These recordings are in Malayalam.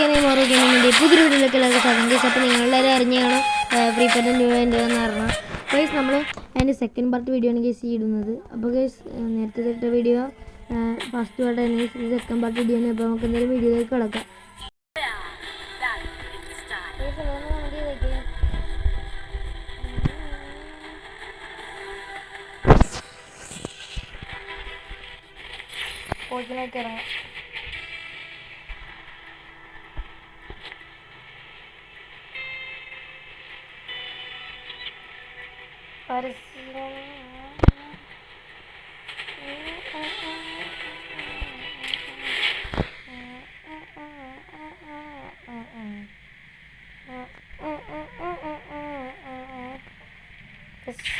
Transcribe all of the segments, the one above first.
ഗെയിമിംഗ് ഓരോ ഗെയിമിൻ്റെ പുതിയ വീഡിയോയിലേക്ക് എല്ലാവർക്കും സ്വാഗതം ഗൈസ്. അപ്പോൾ നിങ്ങളെല്ലാവരും അറിഞ്ഞാണ് ഫ്രീ ഫയറിൻ്റെ ന്യൂ എൻ്റെ എന്ന് പറഞ്ഞാൽ ഗൈസ് നമ്മൾ അതിൻ്റെ സെക്കൻഡ് പാർട്ട് വീഡിയോ ആണ് ഗൈസ് ഇടുന്നത്. അപ്പോൾ ഗൈസ് നേരത്തെ ഇട്ട വീഡിയോ ഫസ്റ്റ് പാർട്ട് തന്നെ സെക്കൻഡ് പാർട്ട് വീഡിയോ ആണ്. അപ്പോൾ നമുക്ക് എന്തായാലും വീഡിയോയിലേക്ക് കിടക്കാം. കോച്ചിനായിട്ട് ഇറങ്ങാം.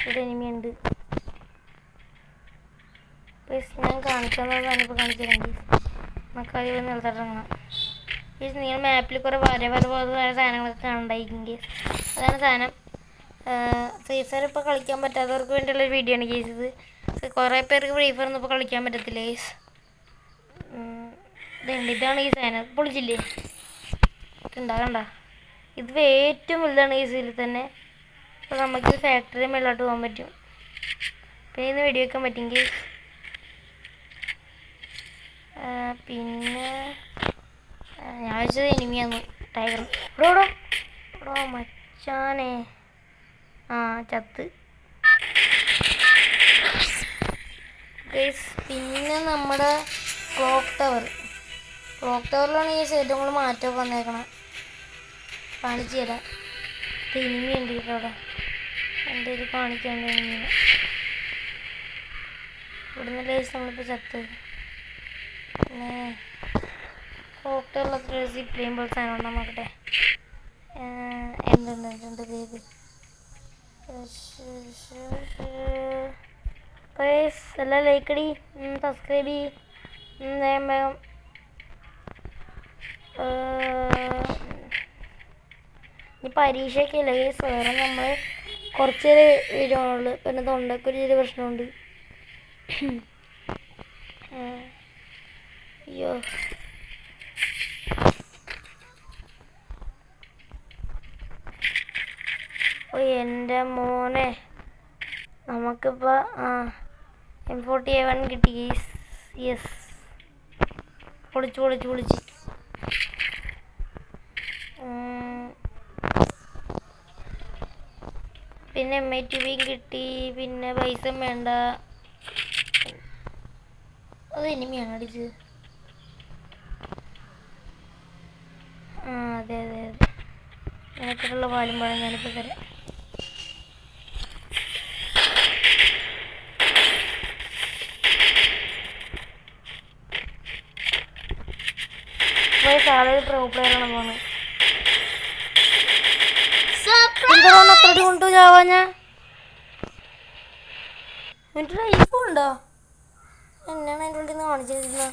ഒരു എനിമിയുണ്ട്. ഞാൻ കാണിക്കാനുള്ളതാണിപ്പോൾ കാണിച്ചില്ലെങ്കിൽ നമുക്ക് അതിൽ നിലത്തിറങ്ങണം. നിങ്ങൾ മാപ്പിൽ കുറേ വര പോലെ സാധനങ്ങളൊക്കെ കാണണ്ടായിരിക്കും കേസ്. അതാണ് സാധനം. ഫ്രീ ഫയർ ഇപ്പോൾ കളിക്കാൻ പറ്റാത്തവർക്ക് വേണ്ടിയുള്ളൊരു വീഡിയോ ആണ് കേസ് ഇത്. കുറേ പേർക്ക് ഫ്രീ ഫയർ ഒന്നും ഇപ്പോൾ കളിക്കാൻ പറ്റത്തില്ല കേസ്. ഇതാണ് ഈ സാധനം. പൊളിച്ചില്ലേ? ഉണ്ടാകണ്ട. ഇത് ഏറ്റവും വലുതാണ് കേസ് ഇതിൽ തന്നെ. അപ്പോൾ നമുക്ക് ഫാക്ടറി മേലോട്ട് പോകാൻ പറ്റും. പിന്നെ ഇന്ന് വെടി വെക്കാൻ പറ്റും കേസ്. പിന്നെ ഞാൻ വെച്ചത് എനിമിയാന്ന് ടൈഗർ. ഇടോ മച്ചാനെ. ചത്ത് ഗൈസ്. പിന്നെ നമ്മുടെ ക്ലോക്ക് ടവറിലാണ് ഈ ഏറ്റവും കൂടുതൽ മാറ്റമൊക്കെ വന്നേക്കണം. കാണിച്ചു തരാം. എനിമി ഉണ്ട് ഇവിടെ. എൻ്റെ ഇത് കാണിക്കാണ്ട് എനിമീനെ ഇവിടുന്ന് ഗൈസ് നമ്മളിപ്പോൾ ചത്ത്. പിന്നെ ക്ലോക്ക് ടവറിലൊക്കെ സിപ്പ് ചെയ്യുമ്പോൾ സാധനം നോക്കട്ടെ. എന്തുണ്ട് പേര് എല്ലാം ലൈക്ക് അടി, സബ്സ്ക്രൈബ് ചെയ്യും വേഗം. ഈ പരീക്ഷയൊക്കെ ഇല്ല കേസ്. വേറെ നമ്മൾ കുറച്ച് വീഡിയോ ഉള്ളു. പിന്നെ തൊണ്ടയ്ക്ക് ഒരു ചെറിയ പ്രശ്നമുണ്ട്. അയ്യോ എൻ്റെ മോനെ. നമുക്കിപ്പോൾ M41 കിട്ടി കേസ്. യെസ്, പൊളിച്ച്. പിന്നെ M82 കിട്ടി. പിന്നെ പൈസ വേണ്ട. അത് എനിമിയാണ് അടിച്ചത്. അതെ നിനക്കിട്ടുള്ള പാലും പഴം ഞാനിപ്പോൾ തരാം. സാധാരണ പ്രോ പ്ലെയറാണ് പോകുന്നത്. എന്താണ് അത്ര കൊണ്ടു ചാവാ? ഞാൻ എന്നിട്ട് ലൈഫ് ഉണ്ടോ? എന്നാണ് അതിൻ്റെ ഉള്ളിൽ നിന്ന് കാണിച്ചിരിക്കുന്നത്?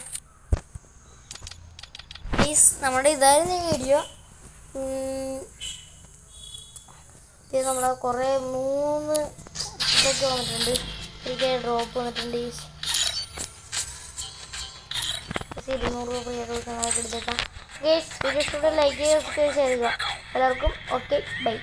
പ്ലീസ് നമ്മുടെ ഇതായിരുന്നു ഈ വീഡിയോ. ഇത് നമ്മളെ കുറേ 3 ഇതൊക്കെ വന്നിട്ടുണ്ട്. എനിക്ക് ഡ്രോപ്പ് വന്നിട്ടുണ്ട്. 200 രൂപ എടുത്തേക്കാം ഗേസ്. വീഡിയോ ഇഷ്ടപ്പെട്ട ലൈക്ക് ചെയ്യുക, സബ്സ്ക്രൈബ് ചെയ്യുക. എല്ലാവർക്കും ഓക്കെ, ബൈ.